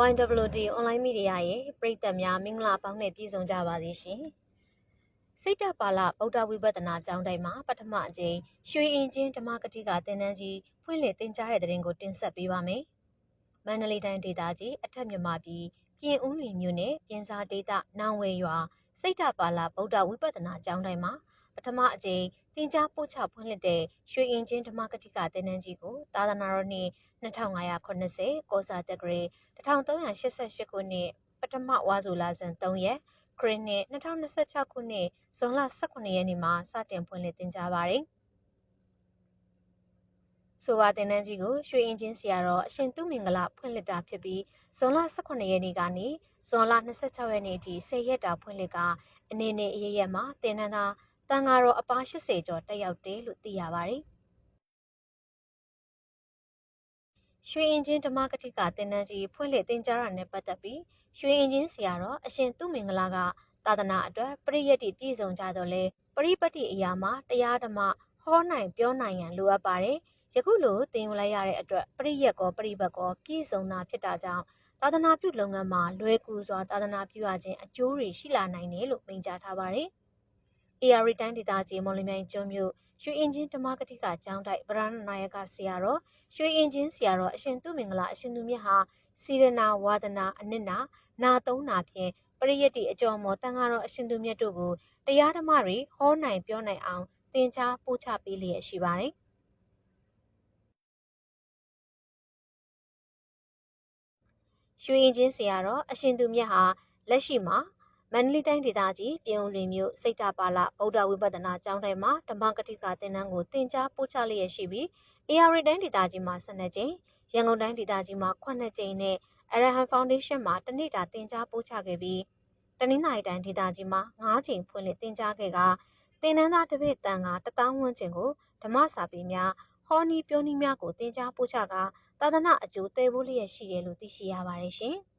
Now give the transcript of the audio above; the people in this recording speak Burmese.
YWD အွန်လိုင်းမီဒီယာရဲ့ပရိသတ်များမင်္ဂလာပေါင်းနဲ့ပြည့်စုံကြပါစေရှင်။စိတ်တပါဠဗုဒ္ဓဝိပဿနာကျောင်းတိုင်းမှာပထမအကြိမ်ရွှေအင်ချင်းဓမ္မကတိကသင်တန်းကြီးဖွင့်လှစ်သင်ကြားတဲ့တဲ့ရင်ကိုတင်ဆက်ပေးပါမယ်။မန္တလေးတိုင်းဒေသကြီးအထက်မြန်မာပြည်ပြင်ဦးလွင်မြို့နယ်ပြင်စာဒေသနောင်ဝယ်ရွာစိတ်တပါဠဗုဒ္ဓဝိပဿနာကျောင်းတိုင်းမှာပထမအကြိမ်သင်ကြားပို့ချဖွင့်လှစ်တဲ့ရွှေအင်ချင်းဓမ္မကတိကသင်တန်းကြီးကိုသာသနာတော်နှစ်2580ကောစာတက္ကရာ1388ခုနှစ်ပထမဝါဆိုလဆန်3ရက်ခရစ်နှစ်2026ခုနှစ်ဇွန်လ18ရက်နေ့မှာစတင်ဖွင့်လှစ်သင်ကြားပါတယ်။ဆိုပါသင်တန်းကြီးကိုရွှေအင်ချင်းဆရာတော်အရှင်သူမင်္ဂလာဖွင့်လှစ်တာဖြစ်ပြီးဇွန်လ18ရက်နေ့ကနေဇွန်လ26ရက်နေ့အထိ10ရက်တာဖွင့်လှစ်ကအနေနဲ့အရရက်မှာသင်တန်းသားတန်ဃာတော်အပါ80ကျော်တက်ရောက်တယ်လို့သိရပါတယ်။ရွှေအင်ချင်းဓမ္မကတိကသင်တန်းကြီးဖွင့်လှစ်သင်ကြားတာနဲ့ပတ်သက်ပြီးရွှေအင်ချင်းဆရာတော်အရှင်သူမင်္ဂလာကသာသနာအတွက်ပရိယတ်တိပြည့်စုံကြတော့လဲပရိပတ်တိအရာမှာတရားဓမ္မဟောနိုင်ပြောနိုင်ရန်လိုအပ်ပါတယ်။ယခုလိုသင်ယူလိုက်ရတဲ့အတွက်ပရိယတ်ကောပရိပတ်ကောပြည့်စုံတာဖြစ်တာကြောင့်သာသနာပြုလုပ်ငန်းမှာလွယ်ကူစွာသာသနာပြုရခြင်းအကျိုးတွေရှိလာနိုင်တယ်လို့မိန့်ကြားထားပါတယ်။ AR တိုင်းဒေသကြီးမော်လမြိုင်ကျွန်းမြို့ရွှေအင်ချင်းဓမ္မကတိကကျောင်းတိုက်ဗရဏနာယကဆရာတော်ရွှေအင်ချင်းဆရာတော်အရှင်သူမင်္ဂလာအရှင်သူမြတ်ဟာစီရနာဝါဒနာအနစ်နာနာသုံးနာဖြင့်ပရိယတ်တိအကျော်မော်တန်ဃာတော်အရှင်သူမြတ်တို့ကိုတရားဓမ္မတွေဟောနိုင်ပြောနိုင်အောင်သင်ကြားပို့ချပေးလျက်ရှိပါတယ်။ရွှေအင်ချင်းဆရာတော်အရှင်သူမြတ်ဟာလက်ရှိမှာမန္တလေးတိုင်းဒေသကြီးပြင်ဦးလွင်မြို့စိတ်တပါဠဗုဒ္ဓဝိပဿနာကျောင်းတိုင်းမှာဓမ္မကတိကသင်တန်းကိုသင်ကြားပို့ချလျက်ရှိပြီး AR တိုင်းဒေသကြီးမှာ12ကြိမ်ရန်ကုန်တိုင်းဒေသကြီးမှာ9ကြိမ်နဲ့အရဟံဖောင်ဒေးရှင်းမှာတစ်နေ့တာသင်ကြားပို့ချခဲ့ပြီးတနင်္သာရီတိုင်းဒေသကြီးမှာ9ကြိမ်ဖွင့်လှစ်သင်ကြားခဲ့ကသင်တန်းသားတစ်ပိတ်တန်က1000ဝန်းကျင်ကိုဓမ္မစာပေများဟောနီးပြောနီးများကိုသင်ကြားပို့ချကသာသနာအကျိုးသယ်ပိုးလျက်ရှိတယ်လို့သိရှိရပါတယ်ရှင်။